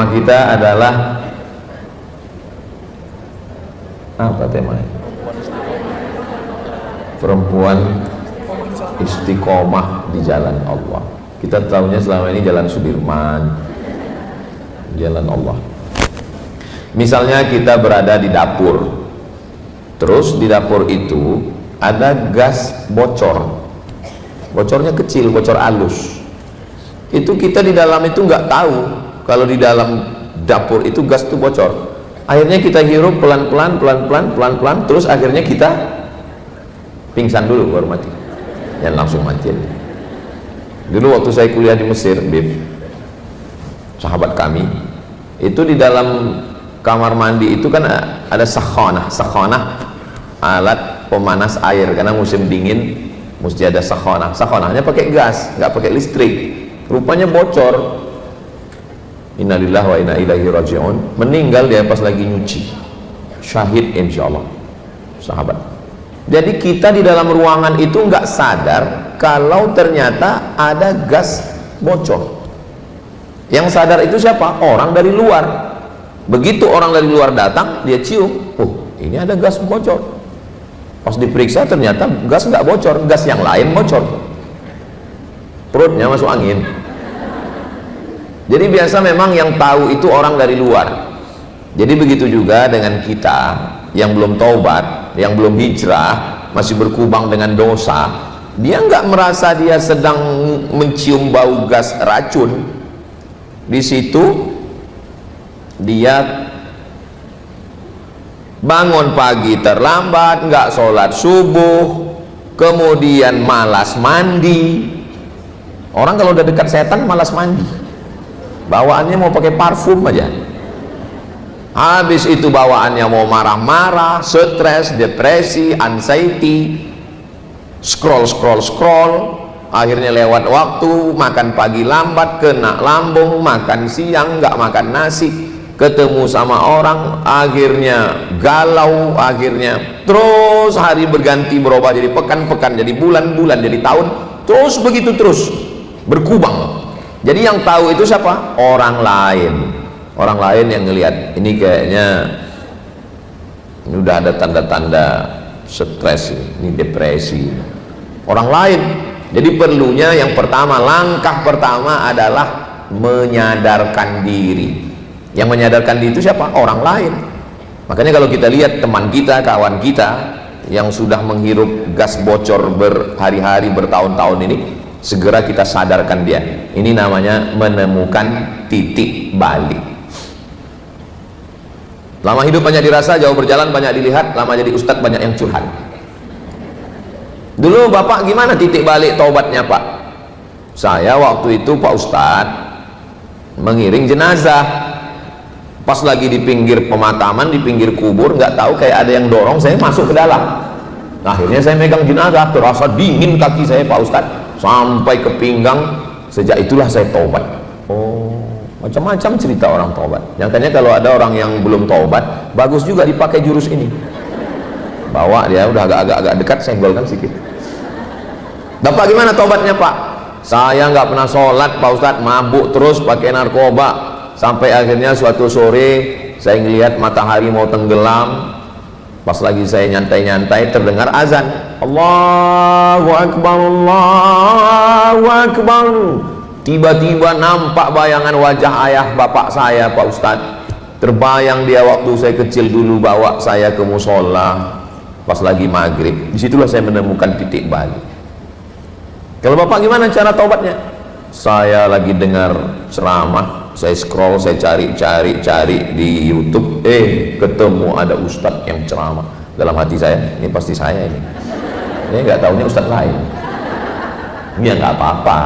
tema kita adalah apa temanya? Perempuan istiqomah di jalan Allah. Kita tahunya selama ini jalan Sudirman, jalan Allah. Misalnya kita berada di dapur, terus di dapur itu ada gas bocor, bocornya kecil, bocor halus. Itu kita di dalam itu nggak tahu kalau di dalam dapur itu gas itu bocor. Akhirnya kita hirup pelan-pelan, terus akhirnya kita pingsan dulu baru mati. Dan langsung mati. Dulu waktu saya kuliah di Mesir, Bib, sahabat kami, itu di dalam kamar mandi itu kan ada sakhanah, alat pemanas air, karena musim dingin mesti ada sakhanahnya pakai gas, nggak pakai listrik. Rupanya bocor. Innalillahi wa inna ilaihi raji'un. Meninggal dia pas lagi nyuci, syahid insyaallah, sahabat. Jadi kita di dalam ruangan itu nggak sadar kalau ternyata ada gas bocor. Yang sadar itu siapa? Orang dari luar. Begitu orang dari luar datang, dia cium, oh ini ada gas bocor. Pas diperiksa ternyata gas nggak bocor, gas yang lain bocor. Perutnya masuk angin. Jadi biasa memang yang tahu itu orang dari luar. Jadi begitu juga dengan kita yang belum taubat, yang belum hijrah, masih berkubang dengan dosa, dia nggak merasa dia sedang mencium bau gas racun. Di situ dia bangun pagi terlambat, nggak sholat subuh, kemudian malas mandi. Orang kalau udah dekat setan malas mandi, bawaannya mau pakai parfum aja. Habis itu bawaannya mau marah-marah, stres, depresi, anxiety, scroll, akhirnya lewat waktu, makan pagi lambat, kena lambung, makan siang nggak makan nasi, ketemu sama orang, akhirnya galau, akhirnya terus hari berganti, berubah jadi pekan-pekan, jadi bulan-bulan, jadi tahun, terus begitu terus berkubang. Jadi yang tahu itu siapa? Orang lain. Orang lain yang ngelihat ini kayaknya ini udah ada tanda-tanda stres, ini depresi. Orang lain. Jadi perlunya yang pertama, langkah pertama adalah menyadarkan diri. Yang menyadarkan diri itu siapa? Orang lain. Makanya kalau kita lihat teman kita, kawan kita yang sudah menghirup gas bocor berhari-hari, bertahun-tahun ini, segera kita sadarkan dia. Ini namanya menemukan titik balik. Lama hidup banyak dirasa, jauh berjalan banyak dilihat, lama jadi ustadz banyak yang curhat. Dulu bapak gimana titik balik taubatnya pak? Saya waktu itu pak ustadz mengiring jenazah, pas lagi di pinggir pemakaman, di pinggir kubur, nggak tahu kayak ada yang dorong saya masuk ke dalam. Akhirnya saya megang jenazah, terasa dingin kaki saya pak ustadz sampai ke pinggang. Sejak itulah saya taubat. Oh, macam-macam cerita orang taubat. Nyatanya kalau ada orang yang belum taubat, bagus juga dipakai jurus ini. Bawa dia udah agak dekat, senggolkan sedikit. Bapak gimana taubatnya pak? Saya nggak pernah sholat pak ustadz, mabuk terus, pakai narkoba, sampai akhirnya suatu sore saya ngelihat matahari mau tenggelam. Pas lagi saya nyantai-nyantai terdengar azan, Allahu Akbar, Allahu Akbar. Tiba-tiba nampak bayangan wajah ayah bapak saya pak ustadz. Terbayang dia waktu saya kecil dulu bawa saya ke musola pas lagi maghrib. Disitulah saya menemukan titik balik. Kalau bapak gimana cara taubatnya? Saya lagi dengar ceramah, saya scroll, saya cari di YouTube, ketemu ada ustadz yang ceramah. Dalam hati saya, ini pasti saya ini nggak taunya ustadz lain. Ya nggak apa-apa,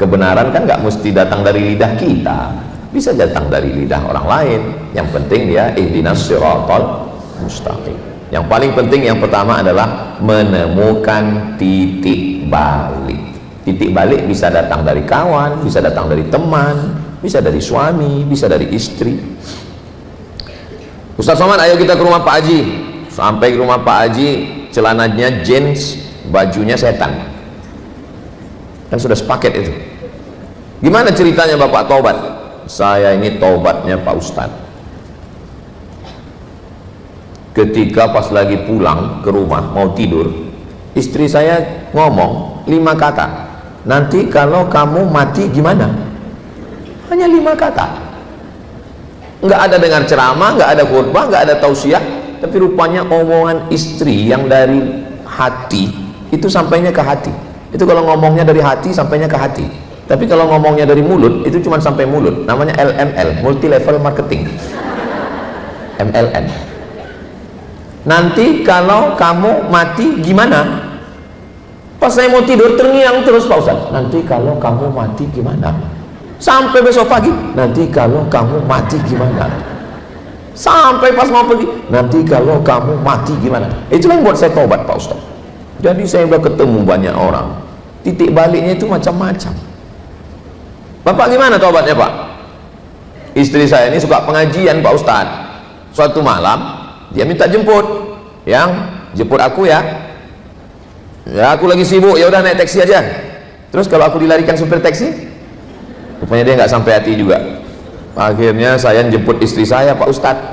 kebenaran kan nggak mesti datang dari lidah kita, bisa datang dari lidah orang lain. Yang penting dia ihdinas siratal mustaqim. Yang paling penting yang pertama adalah menemukan titik balik. Titik balik bisa datang dari kawan, bisa datang dari teman, bisa dari suami, bisa dari istri. Ustaz Somad, ayo kita ke rumah Pak Haji. Sampai ke rumah Pak Haji, celananya jeans, bajunya setan. Kan sudah sepaket itu. Gimana ceritanya Bapak taubat? saya ini taubatnya Pak Ustadz, ketika pas lagi pulang ke rumah mau tidur, istri saya ngomong 5 kata, nanti kalau kamu mati gimana? Hanya 5 kata, nggak ada dengar ceramah, nggak ada khutbah, nggak ada tausiah, tapi rupanya omongan istri yang dari hati itu sampainya ke hati. Itu kalau ngomongnya dari hati sampainya ke hati, tapi kalau ngomongnya dari mulut itu cuma sampai mulut. Namanya LML, multi level marketing. MLM. Nanti kalau kamu mati gimana? Pas saya mau tidur terngiang terus Pak Ustaz, nanti kalau kamu mati gimana? Sampai besok pagi, nanti kalau kamu mati gimana? Sampai pas mau pergi, nanti kalau kamu mati gimana? Itulah yang buat saya tobat Pak Ustaz. Jadi saya udah ketemu banyak orang, titik baliknya itu macam-macam. Bapak gimana tobatnya Pak? Istri saya ini suka pengajian Pak Ustaz. Suatu malam dia minta jemput, yang jemput aku ya aku lagi sibuk, ya udah naik taksi aja. Terus kalau aku dilarikan supir taksi, rupanya dia nggak sampai hati juga. Akhirnya saya jemput istri saya Pak Ustadz.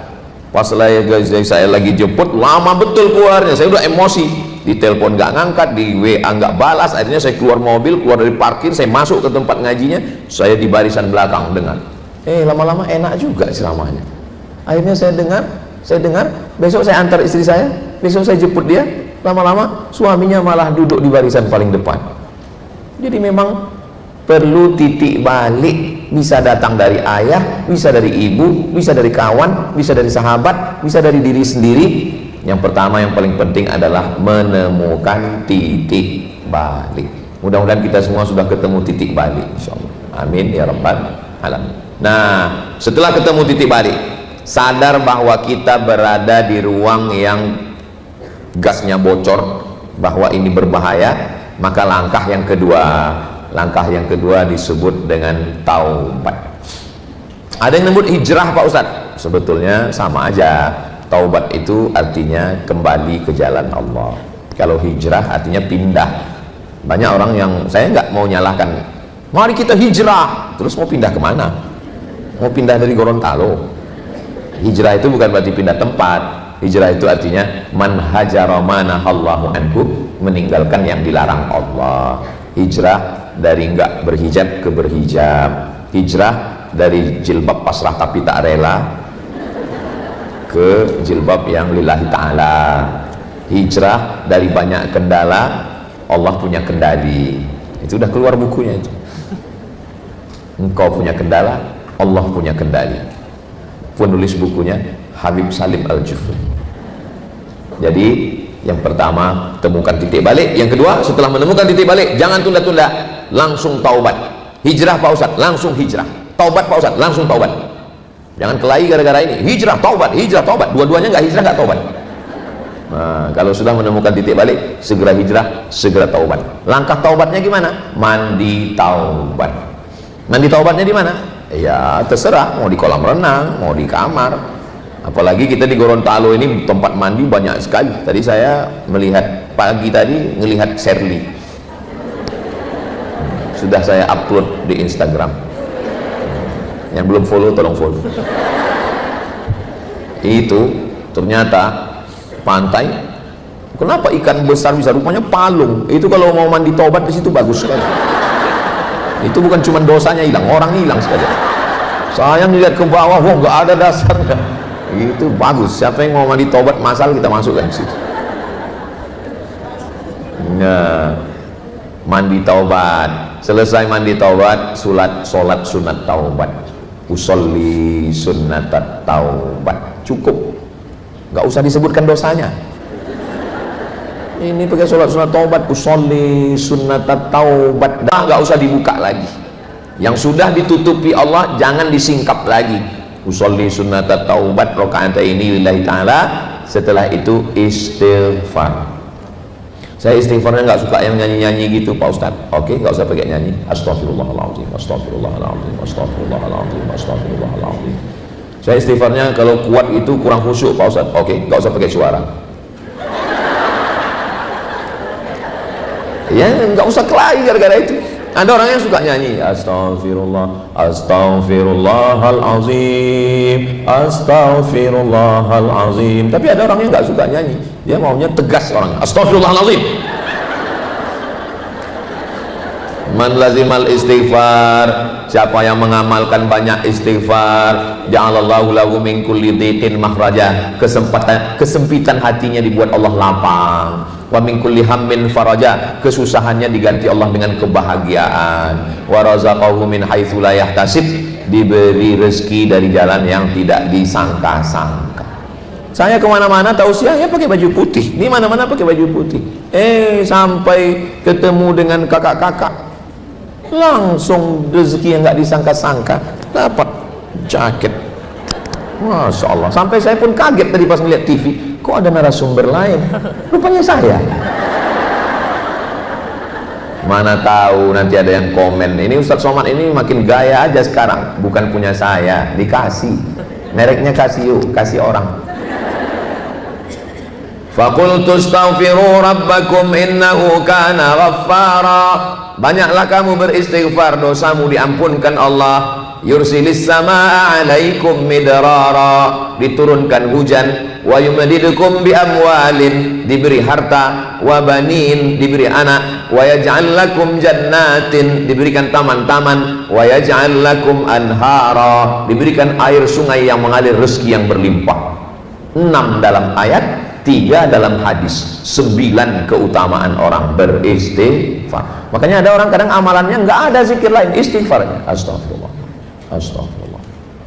Pas saya lagi jemput, lama betul keluarnya, saya udah emosi, di telepon nggak ngangkat, di WA nggak balas. Akhirnya saya keluar mobil, keluar dari parkir, saya masuk ke tempat ngajinya, saya di barisan belakang dengar. Lama-lama enak juga ceramahnya. Akhirnya saya dengar, besok saya antar istri saya, besok saya jemput dia, lama-lama suaminya malah duduk di barisan paling depan. Jadi memang perlu titik balik, bisa datang dari ayah, bisa dari ibu, bisa dari kawan, bisa dari sahabat, bisa dari diri sendiri. Yang pertama yang paling penting adalah menemukan titik balik. Mudah-mudahan kita semua sudah ketemu titik balik, insyaallah. Amin ya rabbal alamin. Nah, setelah ketemu titik balik, sadar bahwa kita berada di ruang yang gasnya bocor, bahwa ini berbahaya, maka langkah yang kedua disebut dengan taubat. Ada yang menyebut hijrah Pak Ustadz, sebetulnya sama aja. Taubat itu artinya kembali ke jalan Allah. Kalau hijrah artinya pindah. Banyak orang yang, saya nggak mau nyalahkan, mari kita hijrah, terus mau pindah kemana? Mau pindah dari Gorontalo? Hijrah itu bukan berarti pindah tempat. Hijrah itu artinya man hajara manahallahu anhu, meninggalkan yang dilarang Allah. Hijrah dari enggak berhijab ke berhijab. Hijrah dari jilbab pasrah tapi tak rela ke jilbab yang lillahi ta'ala. Hijrah dari banyak kendala, Allah punya kendali. Itu udah keluar bukunya itu. Engkau punya kendala, Allah punya kendali. Penulis bukunya Habib Salim Al-Jufri. Jadi yang pertama, temukan titik balik. Yang kedua, setelah menemukan titik balik, jangan tunda-tunda, langsung taubat. Hijrah Pak Ustadz, langsung hijrah. Taubat Pak Ustadz, langsung taubat. Jangan kelahi gara-gara ini. Hijrah taubat, dua-duanya nggak hijrah nggak taubat. Nah, kalau sudah menemukan titik balik, segera hijrah, segera taubat. Langkah taubatnya gimana? Mandi taubat. Mandi taubatnya di mana? Ya terserah, mau di kolam renang, mau di kamar. Apalagi kita di Gorontalo ini tempat mandi banyak sekali. Tadi saya melihat, pagi tadi ngelihat Sherly, sudah saya upload di Instagram. Yang belum follow tolong follow. Itu ternyata pantai, kenapa ikan besar bisa, rupanya palung. Itu kalau mau mandi taubat di situ bagus sekali. Itu bukan cuma dosanya hilang, orang hilang sekali. Saya melihat ke bawah, wah nggak ada dasarnya. Itu bagus. Siapa yang mau mandi taubat masal, kita masukkan di situ. Nah, mandi taubat. Selesai mandi taubat, sholat sunat taubat. Usolli sunnatat taubat. Cukup, nggak usah disebutkan dosanya. Ini pakai sholat sunat taubat, usolli sunnatat taubat, nggak usah dibuka lagi. Yang sudah ditutupi Allah jangan disingkap lagi. Usolli sunnatat taubat rakaat ini lillahi ta'ala. Setelah itu istighfar. Saya istighfarnya nggak suka yang nyanyi-nyanyi gitu Pak Ustadz. Oke, nggak usah pakai nyanyi. Astagfirullahaladzim, astagfirullahaladzim, astagfirullahaladzim, astagfirullahaladzim. Saya istighfarnya kalau kuat itu kurang khusyuk Pak Ustadz. Oke, nggak usah pakai suara. Ya nggak usah kelahi gara-gara itu. Ada orang yang suka nyanyi Astaghfirullah, Astaghfirullahalazim, Astaghfirullahalazim. Tapi ada orang yang nggak suka nyanyi, dia maunya tegas orangnya, Astaghfirullahalazim. Man lazimal istighfar, siapa yang mengamalkan banyak istighfar, ja'alallahu lahu min kulli dhiqin makhraja, kesempitan hatinya dibuat Allah lapang. Wa min kulli hammin faraja, kesusahannya diganti Allah dengan kebahagiaan. Wa razaqahu min haitsu la yahtasib, diberi rezeki dari jalan yang tidak disangka-sangka. Saya kemana-mana tausiah ya pakai baju putih, ini mana-mana pakai baju putih. Sampai ketemu dengan kakak-kakak, langsung rezeki yang nggak disangka-sangka dapat jaket. Masya Allah, sampai saya pun kaget tadi pas ngeliat TV, kok ada narasumber lain, rupanya saya. Mana tahu nanti ada yang komen, ini Ustadz Somad ini makin gaya aja sekarang, bukan punya saya, dikasih, mereknya Casio, kasih orang. Faqultu astaghfiru rabbakum innahu kana ghaffara, banyaklah kamu beristighfar, dosamu diampunkan Allah. Yursilis samaa alaikum midrara, diturunkan hujan. Wa yumdidukum bi amwalin, diberi harta. Wa banin, diberi anak. Wa yaj'al lakum jannatin, diberikan taman-taman. Wa yaj'al lakum anhara, diberikan air sungai yang mengalir, rezeki yang berlimpah. 6 dalam ayat, 3 dalam hadis. 9 keutamaan orang beristighfar. Makanya ada orang kadang amalannya nggak ada zikir lain, istighfarnya astagfirullah, astagfirullah,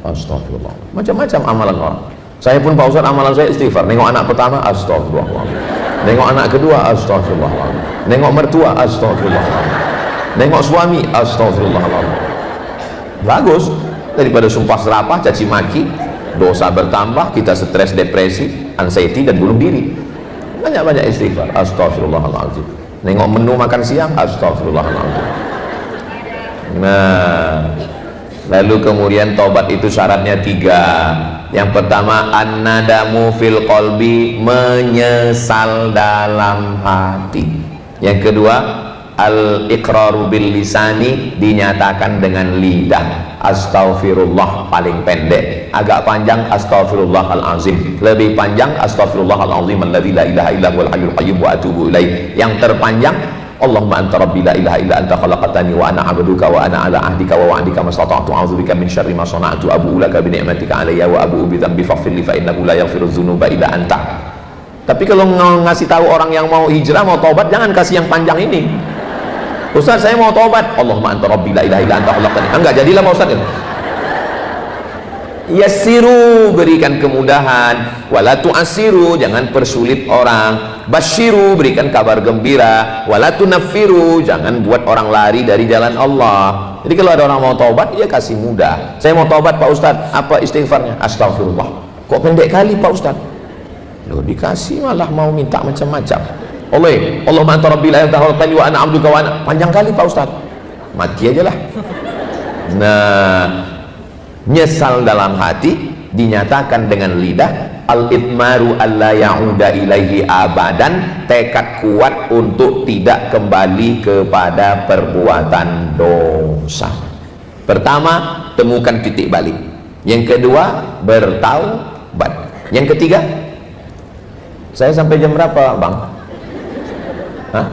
astagfirullah, macam-macam amalan orang. Saya pun Pak Ustadz, amalan saya istighfar. Nengok anak pertama astagfirullah, nengok anak kedua astagfirullah, nengok mertua astagfirullah, nengok suami astagfirullah. Bagus, daripada sumpah serapah, caci maki, dosa bertambah, kita stres, depresi, anxiety, dan bunuh diri. Banyak-banyak istighfar, astagfirullahaladzim. Nengok menu makan siang, astagfirullahaladzim. Nah, lalu kemudian taubat itu syaratnya 3. Yang pertama, an-nadamu fil qalbi, menyesal dalam hati. Yang kedua, al-iqraru bil lisani, dinyatakan dengan lidah. Astaghfirullah paling pendek, agak panjang astaghfirullahalazim, lebih panjang astaghfirullahalazim alladzi la ilaha illa huwal hayyul qayyum wa atubu ilaih. Yang terpanjang Allahumma anta rabbi la ilaha illa anta khalaqtani wa ana 'abduka wa ana 'ala ahdika wa wa'dika mastata'tu a'udzubika min syarri ma sana'tu abu'u laka bi ni'matika 'alayya wa abu'u bi dhanbi faghfir li fa innahu la yaghfiru dzunuba illa anta. Tapi kalau ngasih tahu orang yang mau hijrah, mau taubat, jangan kasih yang panjang ini. Ustaz, saya mau taubat, Allahumma anta rabbi la ilaha illa anta khalaqtani. Enggak jadilah Pak Ustaz. Yassiru, berikan kemudahan. Wala tu'assiru, jangan persulit orang. Basyiru, berikan kabar gembira. Wala tunaffiru, jangan buat orang lari dari jalan Allah. Jadi kalau ada orang mau taubat, ya kasih mudah. Saya mau taubat Pak Ustaz, apa istighfarnya? Astagfirullah. Kok pendek kali Pak Ustaz? Loh, dikasih malah mau minta macam-macam. Allahumma anta rabbi la ilaha illa anta wa ana 'abduka wa ana, panjang kali Pak Ustaz, mati aja lah. Nah, nyesal dalam hati dinyatakan dengan lidah. Al-itmaru alla ya'uda ilaihi abadan, tekad kuat untuk tidak kembali kepada perbuatan dosa. Pertama, temukan titik balik. Yang kedua, bertaubat. Yang ketiga, saya sampai jam berapa Bang? Hah?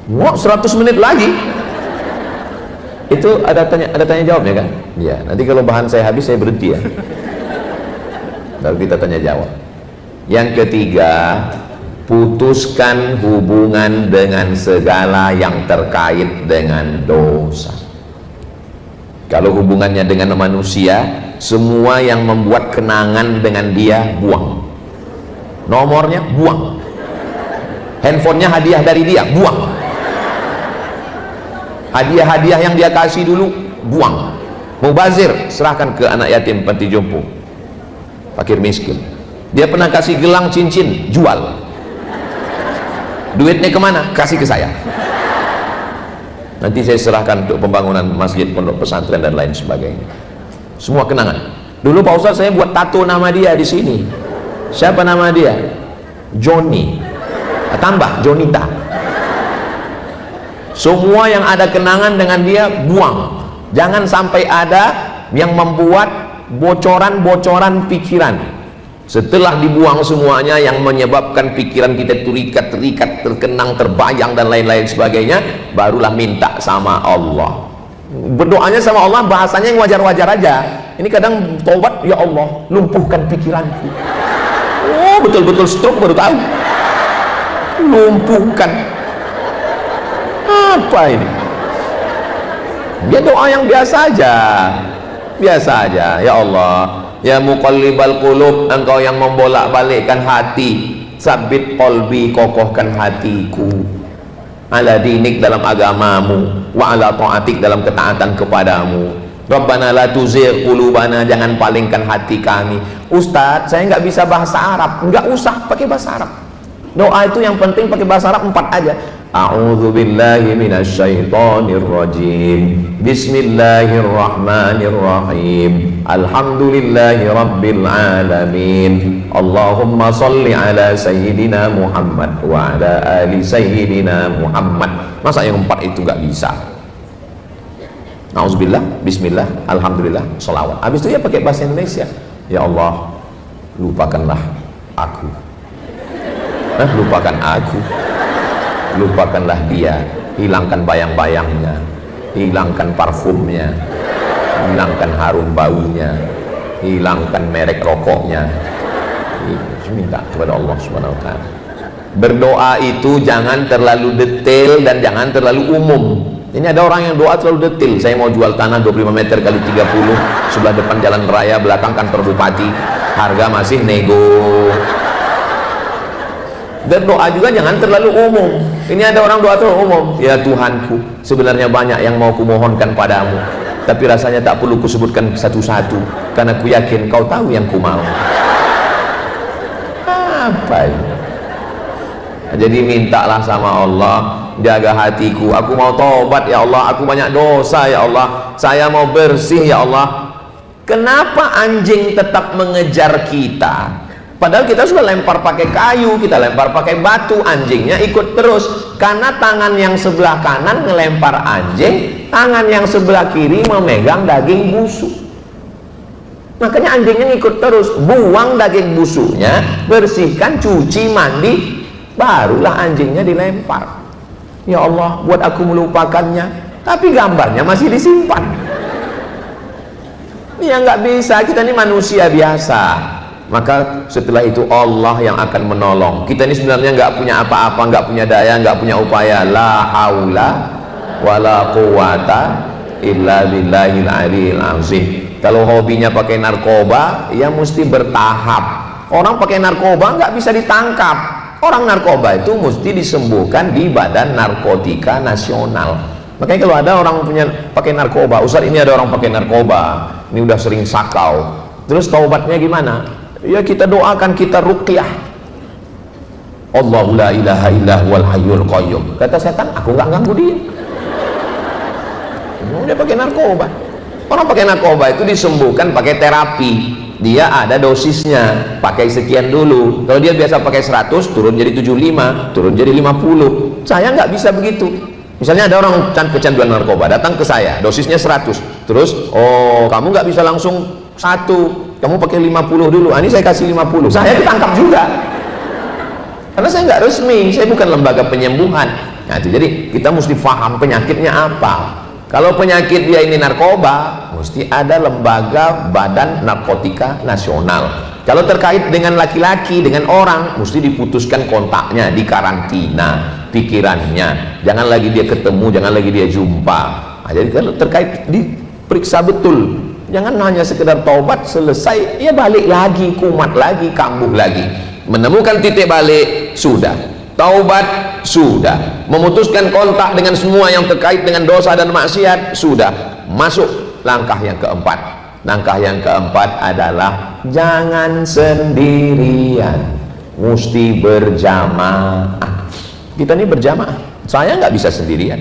Wah, 100 menit lagi. Itu ada tanya jawabnya kan? Ya, nanti kalau bahan saya habis saya berhenti ya. Baru kita tanya jawab. Yang ketiga, putuskan hubungan dengan segala yang terkait dengan dosa. Kalau hubungannya dengan manusia, semua yang membuat kenangan dengan dia buang. Nomornya buang. Handphonenya hadiah dari dia, buang. Hadiah-hadiah yang dia kasih dulu, buang. Mubazir, serahkan ke anak yatim, panti jompo, fakir miskin. Dia pernah kasih gelang cincin, jual. Duitnya kemana? Kasih ke saya. Nanti saya serahkan untuk pembangunan masjid, pondok pesantren dan lain sebagainya. Semua kenangan. Dulu Pak Ustaz saya buat tato nama dia di sini. Siapa nama dia? Johnny. Tambah Jonita. Semua yang ada kenangan dengan dia buang. Jangan sampai ada yang membuat bocoran-bocoran pikiran. Setelah dibuang semuanya yang menyebabkan pikiran kita terikat, terkenang, terbayang dan lain-lain sebagainya, barulah minta sama Allah. Berdoanya sama Allah bahasanya yang wajar-wajar aja. Ini kadang taubat, ya Allah lumpuhkan pikiranku. Oh, betul-betul stroke baru tahu. Lumpuhkan. Apa ini? Dia doa yang biasa aja. Biasa aja. Ya Allah, ya muqallibal qulub, engkau yang membolak-balikkan hati, sabit qalbi, kokohkan hatiku, ala dinik, dalam agamamu, wa ala ta'atik, dalam ketaatan kepadamu. Rabbana la tuzigh qulubana, jangan palingkan hati kami. Ustadz, saya nggak bisa bahasa Arab. Nggak usah pakai bahasa Arab. Doa itu yang penting pakai bahasa Arab 4 aja. A'udzu billahi minasyaitonir rajim. Bismillahirrahmanirrahim. Alhamdulillahi rabbil alamin. Allahumma shalli ala sayyidina Muhammad wa ala ali sayyidina Muhammad. Masa yang 4 itu nggak bisa? A'udzubillah, bismillah, alhamdulillah, sholawat. Habis itu ya pakai bahasa Indonesia. Ya Allah, lupakanlah aku. Lupakan aku. Lupakanlah dia, hilangkan bayang-bayangnya, hilangkan parfumnya, hilangkan harum baunya, hilangkan merek rokoknya. Minta kepada Allah Subhanahu wa ta'ala. Berdoa itu jangan terlalu detail dan jangan terlalu umum. Ini ada orang yang doa terlalu detail. Saya mau jual tanah 25 meter kali 30 sebelah depan jalan raya, belakang kantor bupati, harga masih nego. Dan doa juga jangan terlalu umum. Ini ada orang doa terlalu umum. Ya Tuhanku, sebenarnya banyak yang mau kumohonkan padamu, tapi rasanya tak perlu kusebutkan satu-satu, karena ku yakin kau tahu yang ku mau. Apa ini? Jadi mintalah sama Allah, jaga hatiku. Aku mau tobat ya Allah, aku banyak dosa ya Allah, saya mau bersih ya Allah. Kenapa anjing tetap mengejar kita? Padahal kita sudah lempar pakai kayu, kita lempar pakai batu, anjingnya ikut terus. Karena tangan yang sebelah kanan ngelempar anjing, tangan yang sebelah kiri memegang daging busuk. Makanya anjingnya ikut terus. Buang daging busuknya, bersihkan, cuci, mandi, barulah anjingnya dilempar. Ya Allah, buat aku melupakannya, tapi gambarnya masih disimpan. Ya nggak bisa, kita ini manusia biasa. Maka setelah itu Allah yang akan menolong kita. Ini sebenarnya nggak punya apa-apa, nggak punya daya, nggak punya upaya. La haula wala quwata illa billahil aliyil azim. Kalau hobinya pakai narkoba, ya mesti bertahap. Orang pakai narkoba nggak bisa ditangkap. Orang narkoba itu mesti disembuhkan di Badan Narkotika Nasional. Makanya kalau ada orang punya pakai narkoba, Ustaz ini ada orang pakai narkoba, ini udah sering sakau, terus taubatnya gimana? Ya kita doakan, kita ruqyah. Allahu la ilaha illa huwal hayyul qayyum. Kata setan, aku nggak ganggu dia. Dia pakai narkoba. Orang pakai narkoba itu disembuhkan pakai terapi. Dia ada dosisnya, pakai sekian dulu. Kalau dia biasa pakai 100, turun jadi 75, turun jadi 50. Saya nggak bisa begitu. Misalnya ada orang kecanduan narkoba, datang ke saya, dosisnya 100. Terus, oh kamu nggak bisa langsung 1, kamu pakai 50 dulu. Ini saya kasih 50. Saya ditangkap juga. Karena saya nggak resmi, saya bukan lembaga penyembuhan. Nah, itu jadi kita mesti paham penyakitnya apa. Kalau penyakit dia ini narkoba, mesti ada lembaga Badan Narkotika Nasional. Kalau terkait dengan laki-laki, dengan orang, mesti diputuskan kontaknya, dikarantina pikirannya, jangan lagi dia ketemu, jangan lagi dia jumpa. Nah, jadi kalau terkait diperiksa betul, jangan hanya sekedar taubat selesai, ya balik lagi, kumat lagi, kambuh lagi. Menemukan titik balik, sudah. Taubat, sudah. Memutuskan kontak dengan semua yang terkait dengan dosa dan maksiat, sudah. Masuk langkah yang keempat. Langkah yang keempat adalah jangan sendirian, mesti berjamaah. Kita ini berjamaah. Saya nggak bisa sendirian.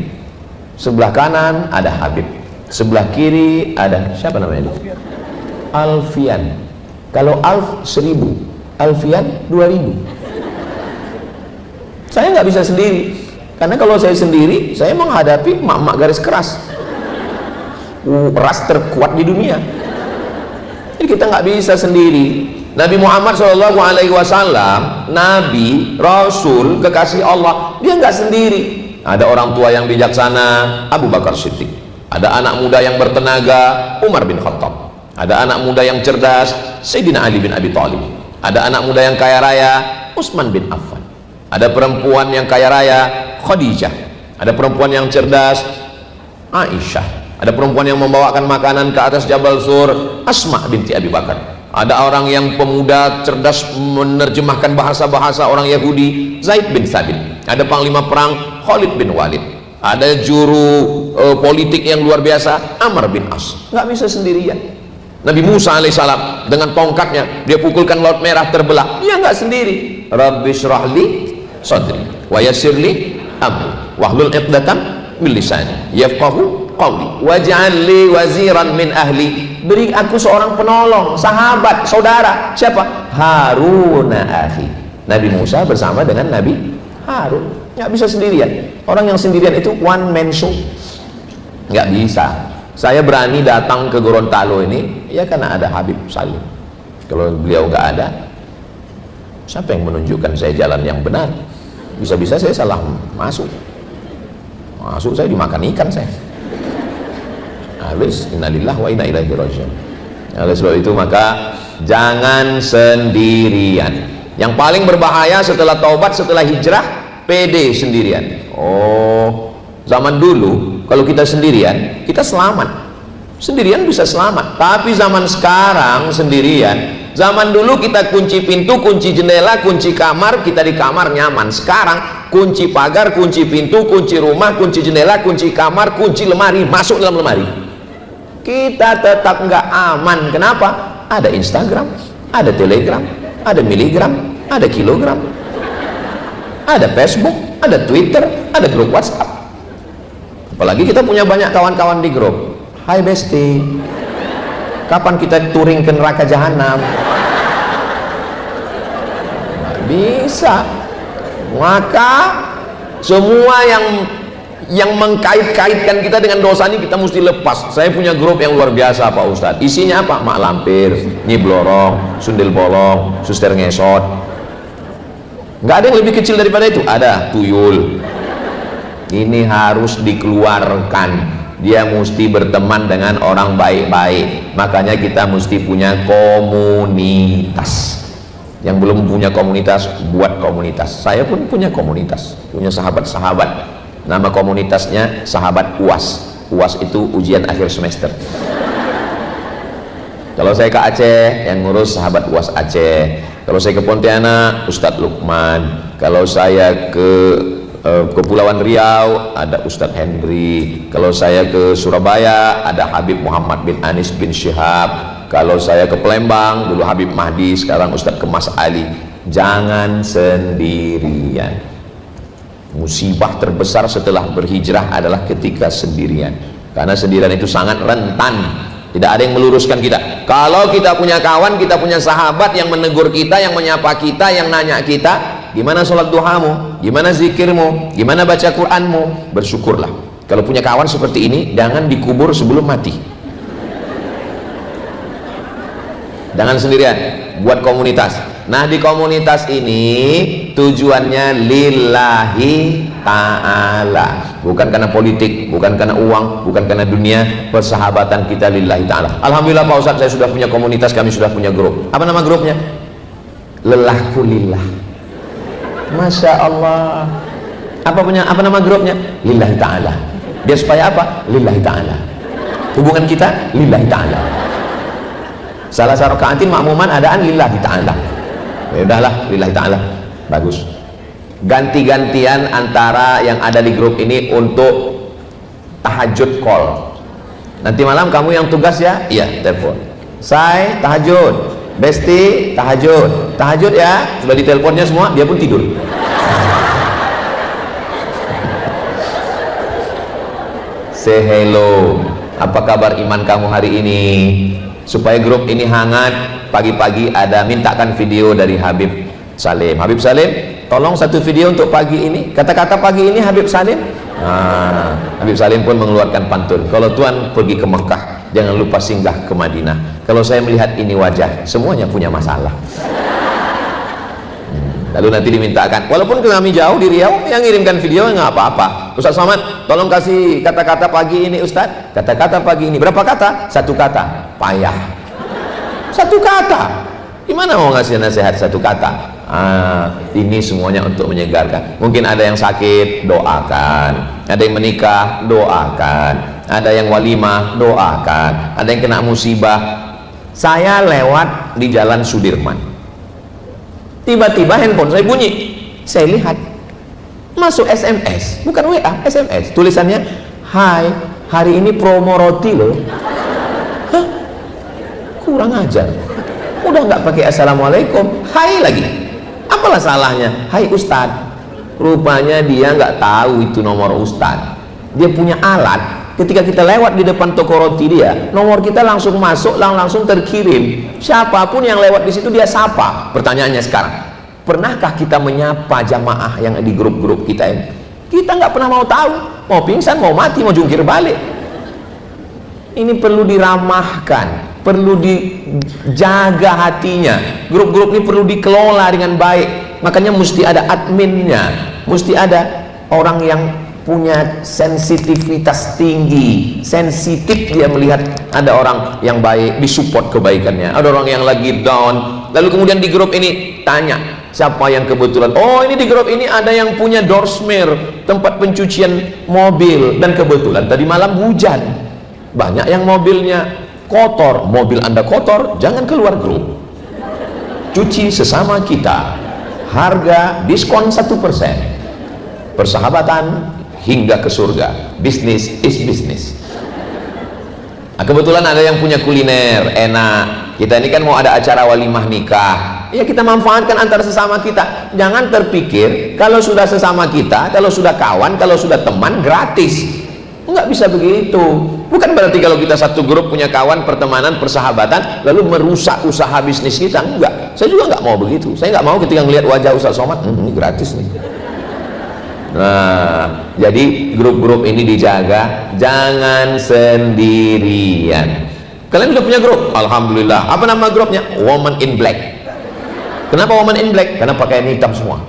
Sebelah kanan ada Habib, sebelah kiri ada siapa namanya itu? Alfian. Kalau Alf 1000, Alfian 2000. Saya nggak bisa sendiri. Karena kalau saya sendiri, saya menghadapi mak-mak garis keras, ras terkuat di dunia. Jadi kita nggak bisa sendiri. Nabi Muhammad SAW, Nabi, Rasul, kekasih Allah, dia nggak sendiri. Ada orang tua yang bijaksana, Abu Bakar Siddiq. Ada anak muda yang bertenaga, Umar bin Khattab. Ada anak muda yang cerdas, Sayyidina Ali bin Abi Thalib. Ada anak muda yang kaya raya, Utsman bin Affan. Ada perempuan yang kaya raya, Khadijah. Ada perempuan yang cerdas, Aisyah. Ada perempuan yang membawakan makanan ke atas Jabal Sur, Asma binti Abi Bakar. Ada orang yang pemuda cerdas menerjemahkan bahasa-bahasa orang Yahudi, Zaid bin Thabit. Ada panglima perang, Khalid bin Walid. Ada juru politik yang luar biasa, Amr bin As. Nggak bisa sendirian. Nabi Musa alaihissalam dengan tongkatnya, dia pukulkan laut merah terbelah. Dia nggak sendiri. Rabbi syrahli sadri wa yassirli amri wahlul 'uqdatam min lisani yafqahu qawli waj'al li waziran min ahli. Beri aku seorang penolong, sahabat, saudara. Siapa? Haruna akhi. Nabi Musa bersama dengan Nabi Harun. Nggak bisa sendirian. Orang yang sendirian itu one man show. Nggak bisa. Saya berani datang ke Gorontalo ini ya karena ada Habib Salim. Kalau beliau nggak ada, siapa yang menunjukkan saya jalan yang benar? Bisa-bisa saya salah masuk saya dimakan ikan saya. Habis innalillah wa inna ilaihi raji'un. Oleh sebab itu maka jangan sendirian. Yang paling berbahaya setelah taubat, setelah hijrah, PD sendirian. Oh, zaman dulu kalau kita sendirian kita selamat, sendirian bisa selamat. Tapi zaman sekarang sendirian, zaman dulu kita kunci pintu, kunci jendela, kunci kamar, kita di kamar nyaman. Sekarang kunci pagar, kunci pintu, kunci rumah, kunci jendela, kunci kamar, kunci lemari, masuk dalam lemari. Kita tetap nggak aman. Kenapa? Ada Instagram, ada Telegram, ada miligram, ada kilogram, ada Facebook, ada Twitter, ada grup WhatsApp. Apalagi kita punya banyak kawan-kawan di grup. Hai Besti, kapan kita touring ke neraka jahanam? Nggak bisa. Maka semua yang mengkait-kaitkan kita dengan dosa ini kita mesti lepas. Saya punya grup yang luar biasa Pak Ustadz. Isinya apa? Mak lampir, Nyi Blorong, Sundel bolong, Suster ngesot. Nggak ada yang lebih kecil daripada itu. Ada tuyul. Ini harus dikeluarkan. Dia mesti berteman dengan orang baik-baik. Makanya kita mesti punya komunitas. Yang belum punya komunitas, buat komunitas. Saya pun punya komunitas, punya sahabat-sahabat. Nama komunitasnya Sahabat UAS. UAS itu ujian akhir semester. Kalau saya ke Aceh, yang ngurus Sahabat UAS Aceh. Kalau saya ke Pontianak, Ustadz Lukman. Kalau saya ke Kepulauan Riau, ada Ustadz Hendri. Kalau saya ke Surabaya, ada Habib Muhammad bin Anis bin Syihab. Kalau saya ke Palembang, dulu Habib Mahdi, sekarang Ustadz Kemas Ali. Jangan sendirian. Musibah terbesar setelah berhijrah adalah ketika sendirian. Karena sendirian itu sangat rentan. Tidak ada yang meluruskan kita. Kalau kita punya kawan, kita punya sahabat yang menegur kita, yang menyapa kita, yang nanya kita, gimana sholat duhamu, gimana zikirmu, gimana baca Quranmu, bersyukurlah. Kalau punya kawan seperti ini, jangan dikubur sebelum mati. Jangan sendirian, buat komunitas. Nah, di komunitas ini tujuannya lillahi ta'ala, bukan karena politik, bukan karena uang, bukan karena dunia. Persahabatan kita lillahi ta'ala. Alhamdulillah Pak Ustadz, saya sudah punya komunitas, kami sudah punya grup. Apa nama grupnya? Lelahku lillah. Masya Allah. Apa nama grupnya? Lillahi ta'ala. Biar supaya apa? Lillahi ta'ala. Hubungan kita lillahi ta'ala. Salah satu rakaatin makmuman adaan lillahi ta'ala. Ya udahlah, lillahi ta'ala. Bagus. Ganti-gantian antara yang ada di grup ini untuk tahajud call. Nanti malam kamu yang tugas ya? Iya, telepon. Say, tahajud. Besti, tahajud. Tahajud ya? Sudah diteleponnya semua, dia pun tidur. Say hello. Apa kabar iman kamu hari ini? Supaya grup ini hangat, pagi-pagi ada mintakan video dari Habib Salim. Habib Salim, tolong satu video untuk pagi ini, kata-kata pagi ini Habib Salim. Habib Salim pun mengeluarkan pantun, kalau Tuhan pergi ke Mekah jangan lupa singgah ke Madinah. Kalau saya melihat ini wajah, semuanya punya masalah. Lalu nanti dimintakan, walaupun kami jauh di Riau, yang ngirimkan video nggak apa-apa. Ustaz Somad, tolong kasih kata-kata pagi ini Ustaz. Kata-kata pagi ini berapa kata? Satu kata, payah. Satu kata, gimana mau ngasih nasihat satu kata? Ini semuanya untuk menyegarkan. Mungkin ada yang sakit, doakan. Ada yang menikah, doakan. Ada yang walimah, doakan. Ada yang kena musibah. Saya lewat di Jalan Sudirman, tiba-tiba handphone saya bunyi, saya lihat masuk SMS, bukan WA, SMS, tulisannya, hai, hari ini promo roti loh. Hah? Kurang ajar, udah nggak pakai assalamualaikum, hai lagi. Apalah salahnya? Hai Ustad. Rupanya dia nggak tahu itu nomor Ustad. Dia punya alat, ketika kita lewat di depan toko roti dia, nomor kita langsung masuk, langsung terkirim. Siapapun yang lewat di situ dia sapa. Pertanyaannya sekarang, pernahkah kita menyapa jamaah yang di grup-grup kita ini? Kita nggak pernah mau tahu, mau pingsan, mau mati, mau jungkir balik. Ini perlu diramahkan, perlu dijaga hatinya. Grup-grup ini perlu dikelola dengan baik. Makanya mesti ada adminnya, mesti ada orang yang punya sensitivitas tinggi, sensitif dia melihat ada orang yang baik, disupport kebaikannya. Ada orang yang lagi down, lalu kemudian di grup ini tanya siapa yang kebetulan, oh ini di grup ini ada yang punya Dorsmer, tempat pencucian mobil, dan kebetulan tadi malam hujan, banyak yang mobilnya kotor. Mobil Anda kotor, jangan keluar grup, cuci sesama kita, harga diskon 1%, persahabatan hingga ke surga, bisnis is bisnis. Nah, kebetulan ada yang punya kuliner enak, kita ini kan mau ada acara walimah nikah, ya kita manfaatkan antara sesama kita. Jangan terpikir kalau sudah sesama kita, kalau sudah kawan, kalau sudah teman gratis. Enggak bisa begitu. Bukan berarti kalau kita satu grup punya kawan, pertemanan, persahabatan, lalu merusak usaha bisnis kita. Enggak, saya juga nggak mau begitu. Saya nggak mau ketika melihat wajah Ustaz Somad, ini gratis nih. Nah, jadi grup-grup ini dijaga, jangan sendirian. Kalian sudah punya grup? Alhamdulillah. Apa nama grupnya? Woman in Black. Kenapa Woman in Black? Karena pakaian hitam semua.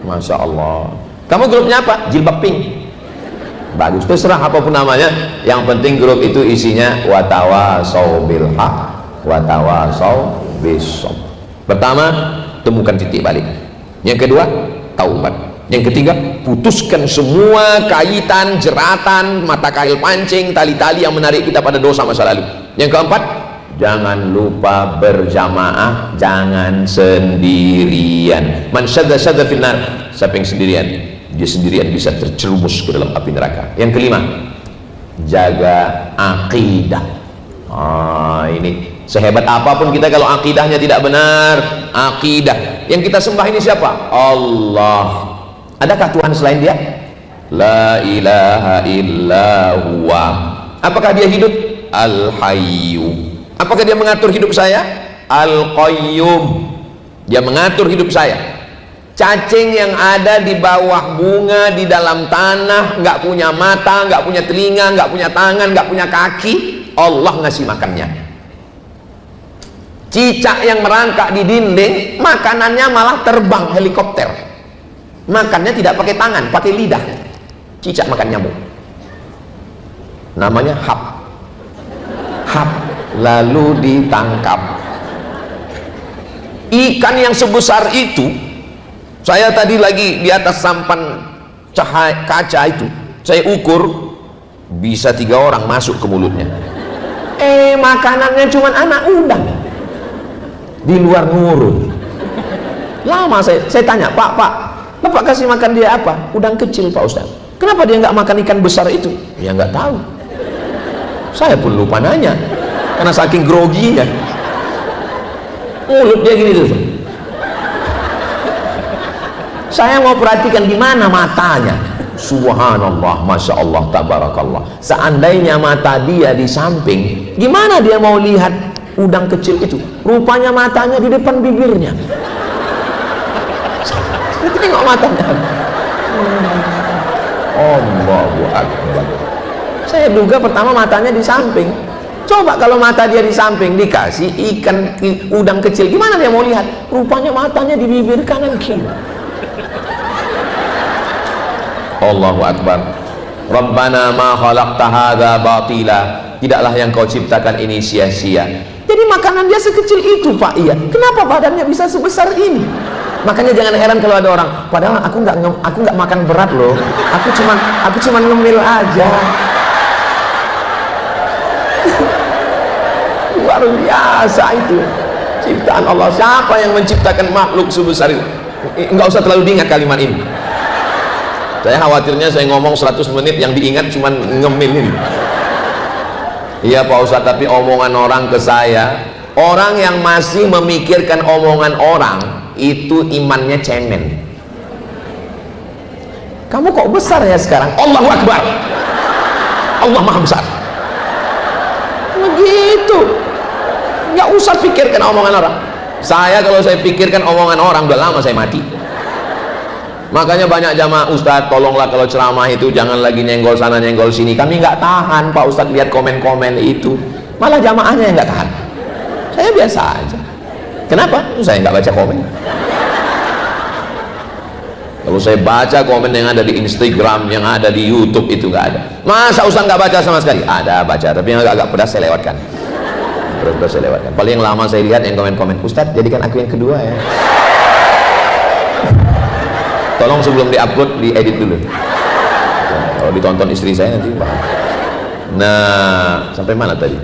Masya Allah. Kamu grupnya apa? Jilbab pink. Bagus, terserah apapun namanya. Yang penting grup itu isinya watawasau bil haq, watawasau bis sabr. Pertama, temukan titik balik. Yang kedua, taubat. Yang ketiga, putuskan semua kaitan, jeratan, mata kail pancing, tali-tali yang menarik kita pada dosa masa lalu. Yang keempat, jangan lupa berjamaah, jangan sendirian. Man syadda finnar, siapa yang sendirian, dia sendirian bisa terjerumus ke dalam api neraka. Yang kelima, jaga akidah. Ini sehebat apapun kita kalau akidahnya tidak benar, akidah yang kita sembah ini siapa? Allah. Adakah Tuhan selain dia? La ilaha illa huwa. Apakah dia hidup? Al-hayyu. Apakah dia mengatur hidup saya? Al-qayyum. Dia mengatur hidup saya. Cacing yang ada di bawah bunga, di dalam tanah, nggak punya mata, nggak punya telinga, nggak punya tangan, nggak punya kaki, Allah ngasih makannya. Cicak yang merangkak di dinding, makanannya malah terbang helikopter. Makannya tidak pakai tangan, pakai lidah. Cicak makan nyamuk, namanya hap. Lalu ditangkap. Ikan yang sebesar itu, saya tadi lagi di atas sampan kaca itu, saya ukur bisa 3 orang masuk ke mulutnya. Makanannya cuma anak udang di luar ngurun. Lama saya tanya, Pak, Bapak kasih makan dia apa? Udang kecil Pak Ustaz. Kenapa dia nggak makan ikan besar itu? Ya nggak tahu. Saya pun lupa nanya karena saking groginya. Mulut dia gini tuh. Saya mau perhatikan di mana matanya. Subhanallah, masya Allah, tabarakallah. Seandainya mata dia di samping, gimana dia mau lihat udang kecil itu? Rupanya matanya di depan bibirnya. Tengok matanya. Allahu Akbar. Saya duga pertama matanya di samping. Coba kalau mata dia di samping dikasih ikan udang kecil, gimana dia mau lihat? Rupanya matanya di bibir kanan kiri. Allahu Akbar. Rabbana ma khalaqta hadza batila. Tidaklah yang kau ciptakan ini sia-sia. Jadi makanan dia sekecil itu, Pak. Iya. Kenapa badannya bisa sebesar ini? Makanya jangan heran kalau ada orang, padahal aku nggak makan berat loh. Aku cuman ngemil aja. Luar biasa itu ciptaan Allah. Siapa yang menciptakan makhluk sebesar itu? Nggak usah terlalu diingat kalimat ini. Saya khawatirnya saya ngomong 100 menit yang diingat cuman ngemil ini. Iya Pak Ustadz, tapi omongan orang ke saya, orang yang masih memikirkan omongan orang itu imannya cemen. Kamu kok besar ya sekarang? Allahu Akbar. Allah maha besar. Begitu. Nggak usah pikirkan omongan orang. Kalau saya pikirkan omongan orang, udah lama saya mati. Makanya banyak jamaah, Ustadz tolonglah kalau ceramah itu jangan lagi nyenggol sana nyenggol sini. Kami nggak tahan Pak Ustadz lihat komen-komen itu. Malah jamaahnya yang nggak tahan. Saya biasa aja. Kenapa? Saya nggak baca komen. Kalau saya baca komen yang ada di Instagram, yang ada di YouTube itu nggak ada. Masa Ustadz nggak baca sama sekali? Ada baca, tapi yang agak pedas saya lewatkan. Pedas saya lewatkan. Paling yang lama saya lihat yang komen-komen, Ustadz jadikan aku yang kedua ya. Tolong sebelum diupload diedit dulu. Kalau ditonton istri saya nanti paham. Nah, sampai mana tadi?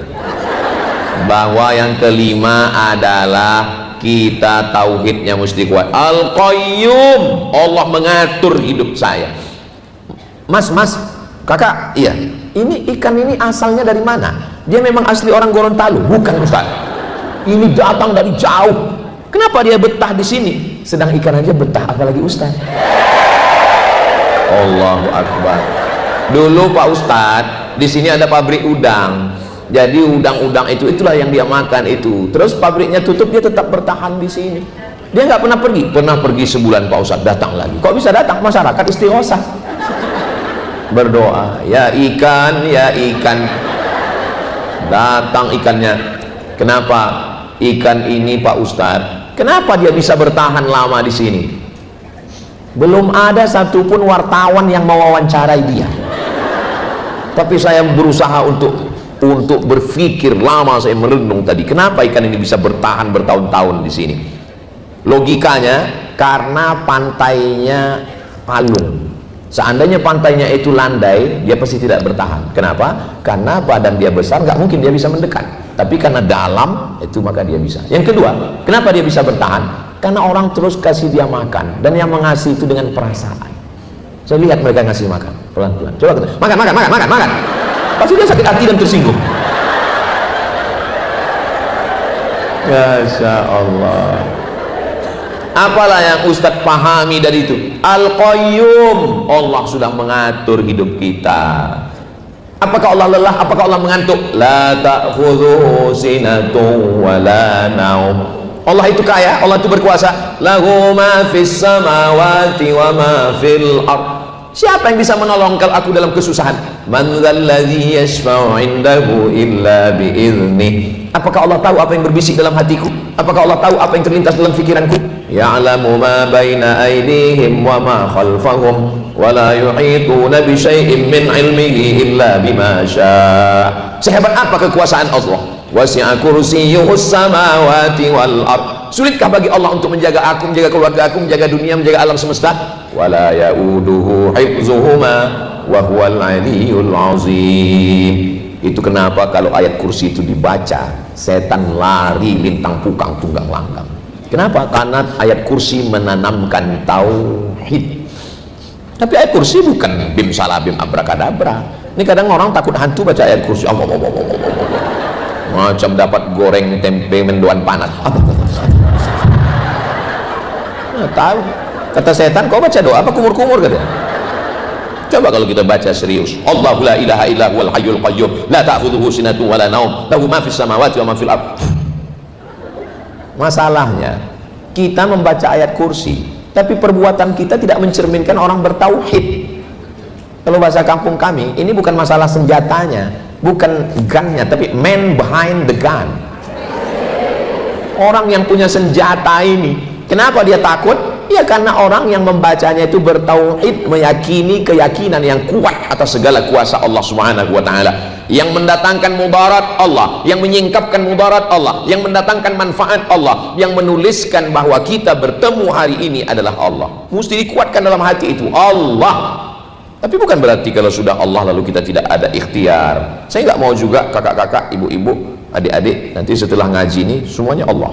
Bahwa yang kelima adalah kita tauhidnya mesti kuat. Al-Qayyum, Allah mengatur hidup saya. Mas, kakak, iya. Ini ikan ini asalnya dari mana? Dia memang asli orang Gorontalo? Bukan Ustaz. Ini datang dari jauh. Kenapa dia betah di sini? Sedang ikan aja betah, apalagi Ustaz. Allahu Akbar. Dulu Pak Ustadz, di sini ada pabrik udang. Jadi udang-udang itulah yang dia makan itu. Terus pabriknya tutup, dia tetap bertahan di sini. Dia nggak pernah pergi. Pernah pergi sebulan Pak Ustadz, datang lagi. Kok bisa datang? Masyarakat istighosah. Berdoa, ya ikan, datang ikannya. Kenapa ikan ini Pak Ustadz? Kenapa dia bisa bertahan lama di sini? Belum ada satupun wartawan yang mewawancarai dia. Tapi saya berusaha untuk berpikir lama, saya merenung tadi. Kenapa ikan ini bisa bertahan bertahun-tahun di sini? Logikanya karena pantainya palung. Seandainya pantainya itu landai, dia pasti tidak bertahan. Kenapa? Karena badan dia besar, nggak mungkin dia bisa mendekat. Tapi karena dalam itu maka dia bisa. Yang kedua, kenapa dia bisa bertahan? Karena orang terus kasih dia makan, dan yang mengasih itu dengan perasaan. Saya lihat mereka ngasih makan pelan-pelan. Coba kita makan. Pasti dia sakit hati dan tersinggung. Masya Allah. Apalah yang Ustadz pahami dari itu? Al-Qayyum, Allah sudah mengatur hidup kita. Apakah Allah lelah? Apakah Allah mengantuk? La ta'khudhuhu sinatun wa la naum. Allah itu kaya, Allah itu berkuasa. Lahu ma fis samawati wa ma fil ard. Siapa yang bisa menolong kalau aku dalam kesusahan? Man dzalladzi yashfa'u 'indahu illa bi'idzni. Apakah Allah tahu apa yang berbisik dalam hatiku? Apakah Allah tahu apa yang terlintas dalam pikiranku? Ya'lamu ma baina aydihim wa ma khalfahum wa la yuhituna bi syai'in min 'ilmihi illa bima syaa'. Sehebat apa kekuasaan Allah? Wasi'a kursiyyuhus samawati wal ard. Sulitkah bagi Allah untuk menjaga aku, menjaga keluarga aku, menjaga dunia, menjaga alam semesta? Wala ya'uduhu hifzuhuma wa huwal 'aliyyul 'azim. Itu kenapa kalau ayat kursi itu dibaca, setan lari lintang pukang tunggang langgang. Kenapa? Karena ayat kursi menanamkan tauhid. Tapi ayat kursi bukan bim salabim abrakadabra. Ini kadang orang takut hantu baca ayat kursi. Allah. Macam dapat goreng tempe mendoan panas. Nah, tahu. Kata setan, kau baca doa apa kumur-kumur katanya. Coba kalau kita baca serius. Allahu la ilaha illa huwal hayyul qayyum la ta'khudhuhu sinatun wa la naum lahu ma fis samawati wa ma fil ard. Masalahnya kita membaca ayat kursi tapi perbuatan kita tidak mencerminkan orang bertauhid. Kalau bahasa kampung kami, ini bukan masalah senjatanya, bukan gunnya, tapi man behind the gun. Orang yang punya senjata ini, kenapa dia takut? Ya karena orang yang membacanya itu bertauhid, meyakini keyakinan yang kuat atas segala kuasa Allah Subhanahu wa taala, yang mendatangkan mudarat Allah, yang menyingkapkan mudarat Allah, yang mendatangkan manfaat Allah, yang menuliskan bahwa kita bertemu hari ini adalah Allah. Mesti dikuatkan dalam hati itu, Allah. Tapi bukan berarti kalau sudah Allah lalu kita tidak ada ikhtiar. Saya nggak mau juga kakak-kakak, ibu-ibu, adik-adik nanti setelah ngaji ini semuanya Allah.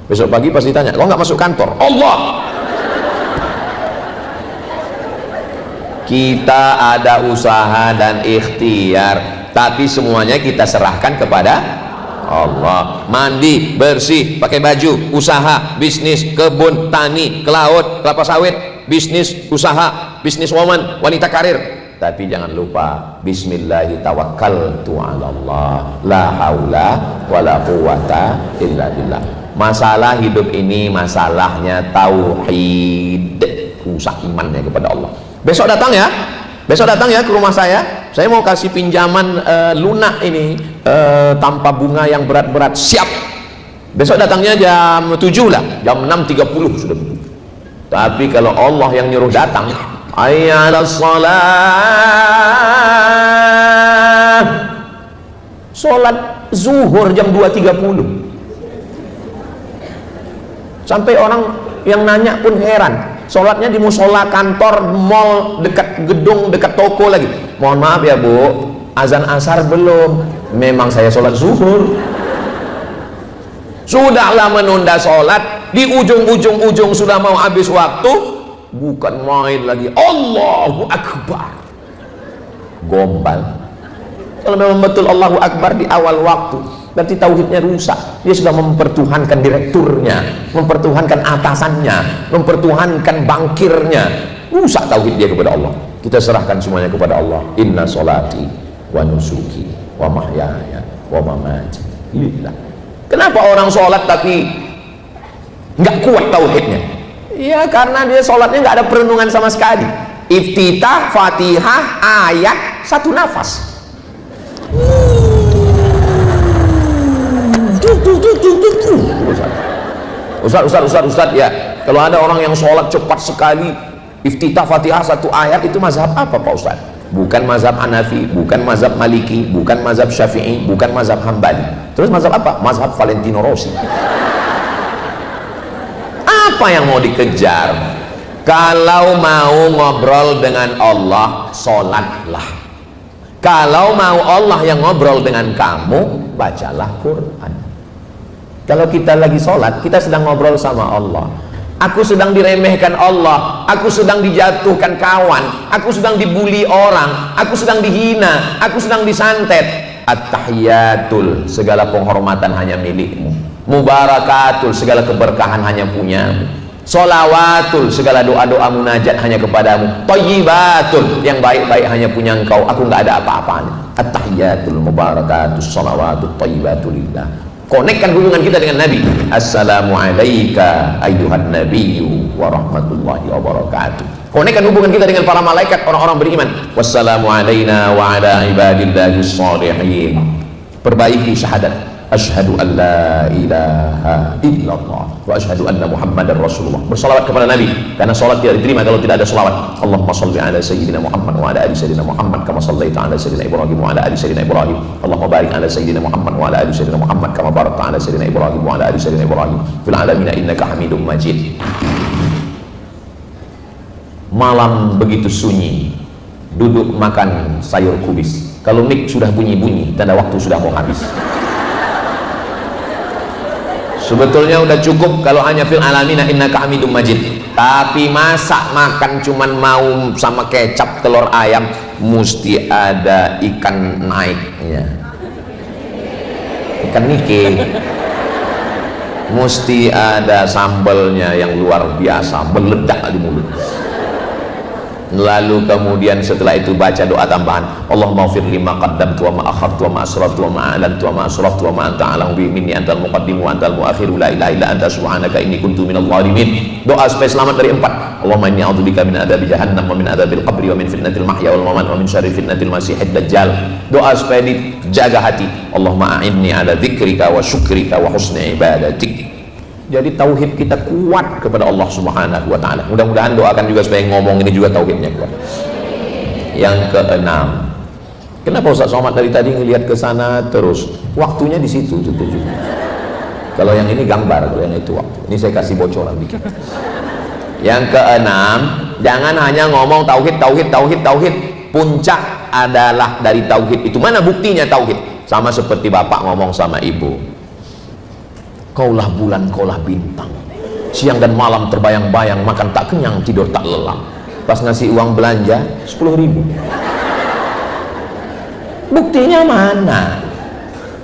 Besok pagi pasti tanya, kok nggak masuk kantor? Allah. Kita ada usaha dan ikhtiar, tapi semuanya kita serahkan kepada Allah. Mandi, bersih, pakai baju, usaha, bisnis, kebun, tani, ke laut, kelapa sawit, bisnis, usaha, bisnis woman, wanita karir. Tapi jangan lupa, bismillahi tawakkaltu ala Allah, la haula wala quwata illa billah. Masalah hidup ini masalahnya tauhid, rusak imannya kepada Allah. Besok datang ya ke rumah saya mau kasih pinjaman lunak ini tanpa bunga yang berat-berat, siap. Besok datangnya jam 7 lah, jam 6.30 sudah. Tapi kalau Allah yang nyuruh datang, hayya 'alas shalah, sholat zuhur jam 2.30, sampai orang yang nanya pun heran, sholatnya di musola kantor, mall, dekat gedung, dekat toko lagi. Mohon maaf ya Bu, azan asar belum. Memang saya sholat zuhur. Sudahlah menunda sholat, di ujung-ujung sudah mau habis waktu, bukan main lagi, Allahu Akbar, gombal. Kalau memang betul Allahu Akbar di awal waktu, berarti tauhidnya rusak. Dia sudah mempertuhankan direkturnya, mempertuhankan atasannya, mempertuhankan bankirnya. Rusak tauhid dia kepada Allah. Kita serahkan semuanya kepada Allah. Inna sholati wa nusuki wa mahyaya wa mamati lillah. Kenapa orang sholat tapi nggak kuat tauhidnya? Ya karena dia sholatnya nggak ada perenungan sama sekali. Iftitah, Fatihah, ayat, satu nafas. Ustaz ya, kalau ada orang yang sholat cepat sekali, iftitah, Fatihah, satu ayat, itu mazhab apa Pak Ustaz? Bukan mazhab Hanafi, bukan mazhab Maliki, bukan mazhab Syafi'i, bukan mazhab Hambali. Terus mazhab apa? Mazhab Valentino Rossi. Apa yang mau dikejar? Kalau mau ngobrol dengan Allah, sholatlah. Kalau mau Allah yang ngobrol dengan kamu, bacalah Quran. Kalau kita lagi sholat, kita sedang ngobrol sama Allah. Aku sedang diremehkan Allah, aku sedang dijatuhkan kawan, aku sedang dibully orang, aku sedang dihina, aku sedang disantet. At-tahiyatul, segala penghormatan hanya milikmu. Mubarakatul, segala keberkahan hanya punyamu. Sholawatul, segala doa-doa munajat hanya kepadamu. Thayyibatul, yang baik-baik hanya punya engkau, aku nggak ada apa-apanya. At-tahiyatul mubarakatus sholawatul thayyibatul lillah. Konekkan hubungan kita dengan Nabi. Assalamualaikum ayyuhan nabiyyu wa rahmatullahi wa barakatuh. Konekkan hubungan kita dengan para malaikat, orang-orang beriman. Wassalamu alaina wa ala ibadillahi sholihin. Perbaiki syahadat. Asyhadu an la ilaha illallah wa asyhadu anna muhammadar rasulullah. Bersalawat kepada Nabi, karena salat tidak diterima kalau tidak ada salawat. Allahumma shalli ala sayyidina Muhammad wa ala ali sayyidina Muhammad kama shallaita ala sayyidina Ibrahim wa ala ali sayyidina Ibrahim. Allahumma barik ala sayyidina Muhammad wa ala ali sayyidina Muhammad kama barakta ala sayyidina Ibrahim wa ala ali sayyidina Ibrahim fil alamin innaka Hamidum Majid. Malam begitu sunyi, duduk makan sayur kubis. Kalau mik sudah bunyi-bunyi, tanda waktu sudah mau habis. Sebetulnya udah cukup kalau hanya fil alamina innaka Hamidum Majid. Tapi masak makan cuman mau sama kecap telur ayam, mesti ada ikan naiknya, ikan nike, mesti ada sambalnya yang luar biasa, meledak di mulut. lalu kemudian setelah itu baca doa tambahan, Allahumma ighfir li ma qaddamtu wa ma akhartu wa ma asrartu wa ma a'lantu wa ma asraftu wa ma anta a'lamu bi minni antal muqaddim wa antal muakhiru la ilaha illa anta subhanaka inni kuntu minadh dhalimin. Doa supaya selamat dari 4. Allahumma inni a'udzubika min adzabi jahannam wa min adzabil qabri wa min fitnatil mahya wal mamat wa min syarri fitnatil masiihid dajjal. Doa supaya dijaga hati, Allahumma a'inni ala dzikrika wa syukrika wa husni ibadatik. Jadi tauhid kita kuat kepada Allah Subhanahu wa taala. Mudah-mudahan doakan juga supaya ngomong ini juga tauhidnya kuat. Yang keenam, kenapa Ustaz Somad dari tadi ngelihat ke sana terus? Waktunya di situ juga. Kalau yang ini gambar, kalau yang itu waktu. Ini saya kasih bocoran dikit. Yang keenam, jangan hanya ngomong tauhid. Puncak adalah dari tauhid itu. Mana buktinya tauhid? Sama seperti bapak ngomong sama ibu. Kaulah bulan, kaulah bintang, siang dan malam terbayang-bayang, makan tak kenyang, tidur tak lelap. Pas ngasih uang belanja 10.000. Buktinya mana?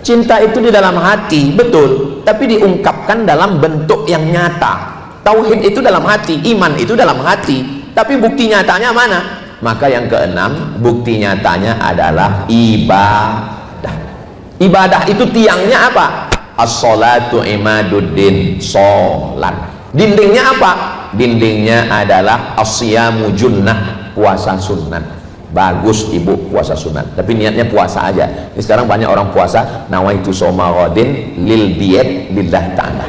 Cinta itu di dalam hati, betul, tapi diungkapkan dalam bentuk yang nyata. Tauhid itu dalam hati, iman itu dalam hati, tapi bukti nyatanya mana? Maka yang keenam, bukti nyatanya adalah ibadah. Ibadah itu tiangnya apa? As-sholatu imaduddin, sholat. Dindingnya apa? Dindingnya adalah as-siyamu junnah, puasa sunat. Bagus ibu puasa sunat, tapi niatnya puasa aja. Ini sekarang banyak orang puasa nawaitu shoma ghadin lil diet lillah ta'ala.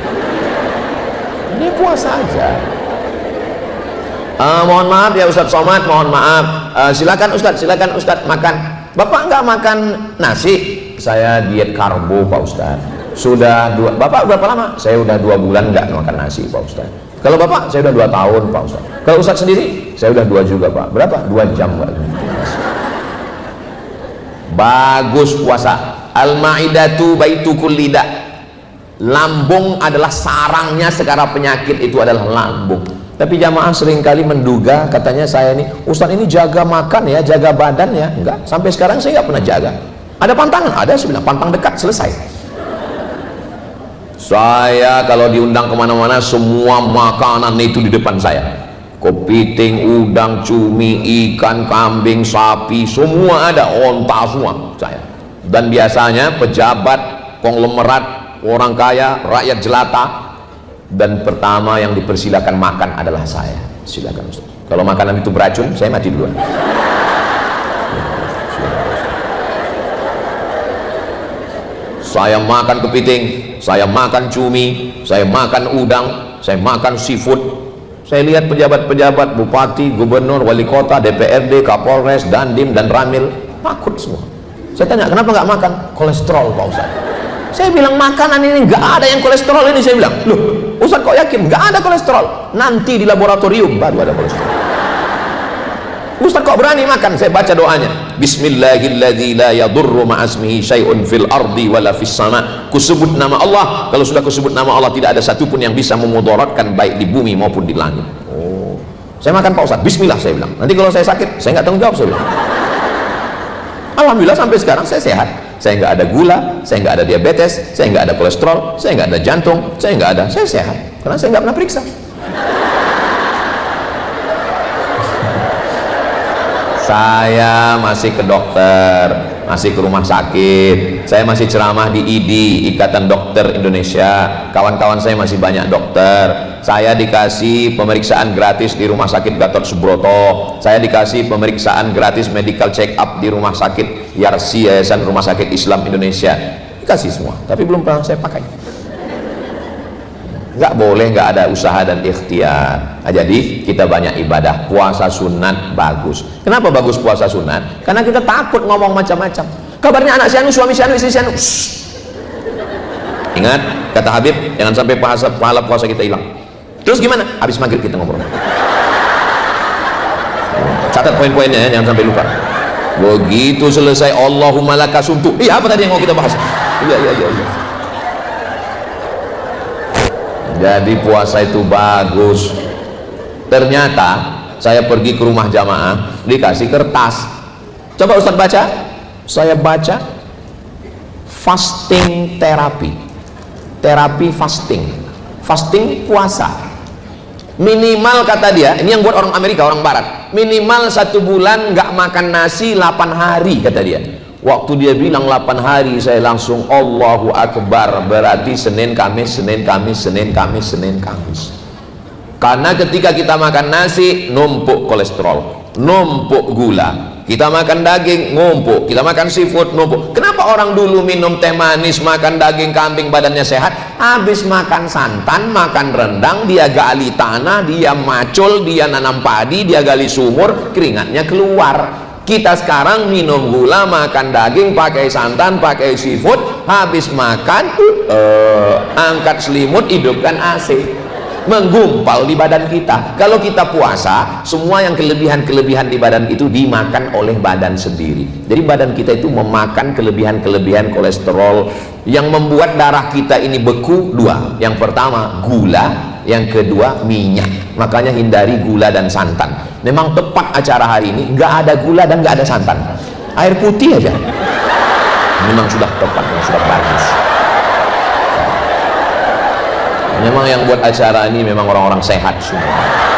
Ini puasa aja. Mohon maaf ya Ustadz Somad, mohon maaf. Silakan Ustadz makan. Bapak nggak makan nasi? Saya diet karbo Pak Ustadz. Sudah Bapak berapa lama? Saya udah 2 bulan nggak makan nasi Pak Ustaz. Kalau Bapak, saya udah 2 tahun Pak Ustaz. Kalau Ustaz sendiri, saya udah 2 juga Pak. Berapa? 2 jam Pak. Bagus puasa. Al-ma'idatu baitu kulli da. Lambung adalah sarangnya segala penyakit, itu adalah lambung. Tapi jamaah seringkali menduga, katanya saya ini Ustaz ini jaga makan ya, jaga badan ya. Enggak, sampai sekarang saya nggak pernah jaga. Ada pantangan? Ada sebenarnya, pantang dekat, selesai. Saya kalau diundang kemana-mana semua makanan itu di depan saya. Kepiting, udang, cumi, ikan, kambing, sapi, semua ada, onta semua saya. Dan biasanya pejabat, konglomerat, orang kaya, rakyat jelata, dan pertama yang dipersilakan makan adalah saya. Silakan Ustaz. Kalau makanan itu beracun, saya mati duluan. Saya makan kepiting, saya makan cumi, saya makan udang, saya makan seafood. Saya lihat pejabat-pejabat, bupati, gubernur, wali kota, DPRD, Kapolres, Dandim, dan Ramil takut semua. Saya tanya, kenapa nggak makan? Kolesterol Pak Ustaz. Saya bilang makanan ini nggak ada yang kolesterol ini. Saya bilang, loh Ustaz kok yakin? Nggak ada kolesterol. Nanti di laboratorium baru ada kolesterol. Ustaz kok berani makan? Saya baca doanya, Bismillahilladzi la yadurru ma'asmihi syai'un fil ardi wala fis sama. Kusebut nama Allah, kalau sudah kusebut nama Allah tidak ada satupun yang bisa memudaratkan baik di bumi maupun di langit. Oh, saya makan Pak Ustaz, Bismillah saya bilang. Nanti kalau saya sakit, saya nggak tanggung jawab, saya bilang. Alhamdulillah sampai sekarang saya sehat. Saya nggak ada gula, saya nggak ada diabetes, saya nggak ada kolesterol, saya nggak ada jantung, saya nggak ada, saya sehat karena saya nggak pernah periksa. Saya masih ke dokter, masih ke rumah sakit, saya masih ceramah di IDI, Ikatan Dokter Indonesia. Kawan-kawan saya masih banyak dokter. Saya dikasih pemeriksaan gratis di rumah sakit Gatot Subroto. Saya dikasih pemeriksaan gratis medical check up di rumah sakit Yarsi, Yayasan Rumah Sakit Islam Indonesia. Dikasih semua, tapi belum pernah saya pakai. Nggak boleh nggak ada usaha dan ikhtiar. Nah, jadi kita banyak ibadah. Puasa sunat bagus. Kenapa bagus puasa sunat? Karena kita takut ngomong macam-macam. Kabarnya anak si anu, suami si anu, istri si anu. Ingat kata Habib, jangan sampai pahala puasa kita hilang. Terus gimana? Habis maghrib kita ngobrol. Catat poin-poinnya ya, jangan sampai lupa. Begitu selesai Allahumma lakasuntu. Iya, apa tadi yang mau kita bahas? Iya. Jadi puasa itu bagus. Ternyata saya pergi ke rumah jamaah, dikasih kertas. Coba Ustaz baca. Saya baca fasting terapi. Terapi fasting. Fasting puasa. Minimal kata dia, ini yang buat orang Amerika, orang Barat, minimal 1 bulan nggak makan nasi 8 hari kata dia. Waktu dia bilang 8 hari, saya langsung Allahu Akbar, berarti Senin Kamis, Senin Kamis, Senin Kamis, Senin Kamis. Karena ketika kita makan nasi, numpuk kolesterol, numpuk gula. Kita makan daging, numpuk. Kita makan seafood, numpuk. Kenapa orang dulu minum teh manis, makan daging kambing, badannya sehat? Habis makan santan, makan rendang, dia gali tanah, dia macul, dia nanam padi, dia gali sumur, keringatnya keluar. Kita sekarang minum gula, makan daging, pakai santan, pakai seafood, habis makan angkat selimut, hidupkan AC, menggumpal di badan kita. Kalau kita puasa, semua yang kelebihan-kelebihan di badan itu dimakan oleh badan sendiri. Jadi badan kita itu memakan kelebihan-kelebihan kolesterol yang membuat darah kita ini beku. 2, yang pertama gula, yang kedua minyak. Makanya hindari gula dan santan. Memang tepat acara hari ini nggak ada gula dan nggak ada santan, air putih aja. Memang sudah tepat, memang sudah bagus. Memang yang buat acara ini memang orang-orang sehat semua.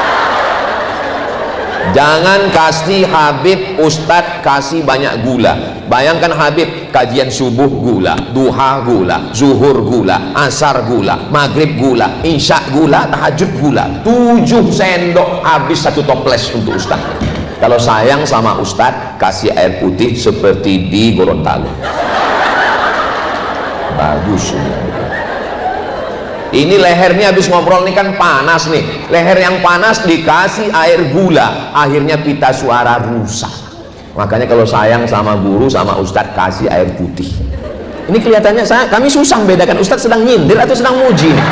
Jangan kasih Habib Ustadz kasih banyak gula. Bayangkan Habib kajian subuh gula, duha gula, zuhur gula, asar gula, maghrib gula, isya gula, tahajud gula, 7 sendok habis 1 toples untuk Ustadz. Kalau sayang sama Ustadz, kasih air putih seperti di Gorontalo. Bagus ya. Ini lehernya habis ngobrol nih kan panas nih, leher yang panas dikasih air gula, akhirnya pita suara rusak. Makanya kalau sayang sama guru sama ustadz, kasih air putih. Ini kelihatannya kami susah membedakan ustadz sedang nyindir atau sedang muji nih.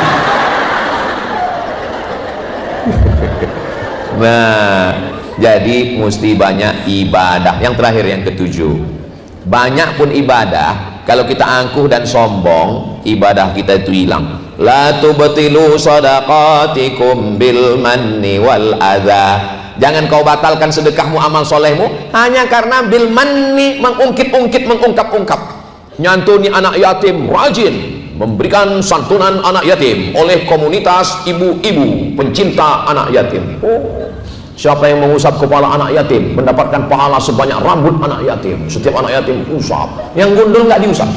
Nah, jadi mesti banyak ibadah. Yang terakhir, yang ke-7, banyak pun ibadah, kalau kita angkuh dan sombong, ibadah kita itu hilang. La tubtilu sadaqatikum bil manni wal adha. Jangan kau batalkan sedekahmu, amal solehmu hanya karena bil manni, mengungkit-ungkit, mengungkap-ungkap. Nyantuni anak yatim, rajin memberikan santunan anak yatim oleh komunitas ibu-ibu pencinta anak yatim. Siapa yang mengusap kepala anak yatim mendapatkan pahala sebanyak rambut anak yatim. Setiap anak yatim usap, yang gundul nggak diusap.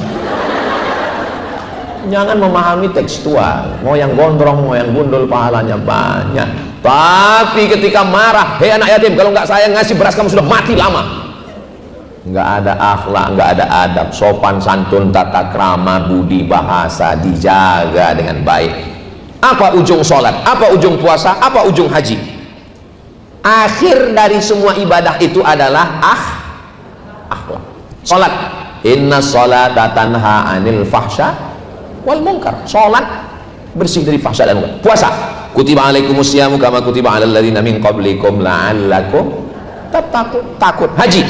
Jangan memahami tekstual, mau yang gondrong mau yang gundul pahalanya banyak. Tapi ketika marah, hei anak yatim, kalau nggak saya ngasih beras kamu sudah mati lama. Nggak ada akhlak, nggak ada adab, sopan santun, tata krama, budi bahasa dijaga dengan baik. Apa ujung sholat? Apa ujung puasa? Apa ujung haji? Akhir dari semua ibadah itu adalah akhlak. Sholat, inna sholata tanha anil fahsya wal munkar. Sholat bersih dari fahsya dan munkar. Puasa, kutiba alaikumus syiyamu kama kutiba alal ladzina min qablikum la'allakum tattaqun. Takut. Haji,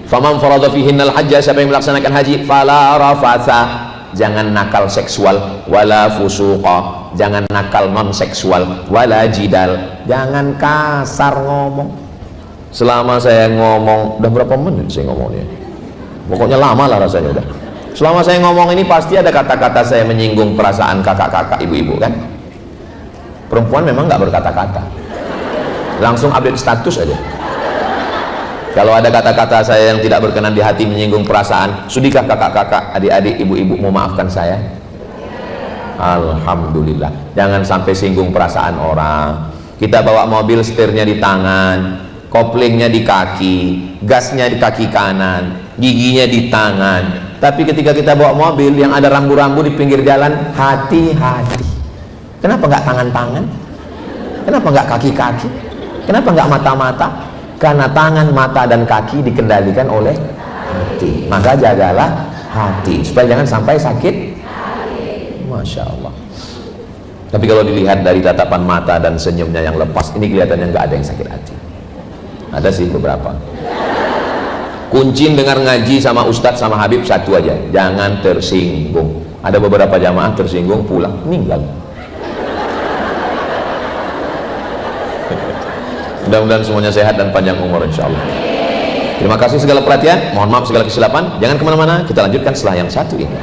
faman farada fihinnal hajja, siapa yang melaksanakan haji, fala rafatha, jangan nakal seksual, wala fusuqa, jangan nakal non seksual, wala jidal, jangan kasar ngomong. Selama saya ngomong, udah berapa menit saya ngomongnya, pokoknya lama lah rasanya udah. Selama saya ngomong ini pasti ada kata-kata saya menyinggung perasaan kakak-kakak, ibu-ibu kan. Perempuan memang nggak berkata-kata, langsung update status aja. Kalau ada kata-kata saya yang tidak berkenan di hati, menyinggung perasaan, sudikah kakak-kakak, adik-adik, ibu-ibu memaafkan saya? Alhamdulillah. Jangan sampai singgung perasaan orang. Kita bawa mobil, setirnya di tangan, koplingnya di kaki, gasnya di kaki kanan, giginya di tangan. Tapi ketika kita bawa mobil yang ada rambu-rambu di pinggir jalan, hati-hati. Kenapa nggak tangan-tangan? Kenapa nggak kaki-kaki? Kenapa nggak mata-mata? Karena tangan, mata, dan kaki dikendalikan oleh hati. Maka jagalah hati supaya jangan sampai sakit. Masya Allah. Tapi kalau dilihat dari tatapan mata dan senyumnya yang lepas, ini kelihatannya nggak ada yang sakit hati. Ada sih beberapa. Kunci dengar ngaji sama ustadz sama habib satu aja, jangan tersinggung. Ada beberapa jamaah tersinggung pulang meninggal. Mudah-mudahan semuanya sehat dan panjang umur insya Allah. Terima kasih segala perhatian, mohon maaf segala kesilapan. Jangan kemana-mana, kita lanjutkan setelah yang satu ini.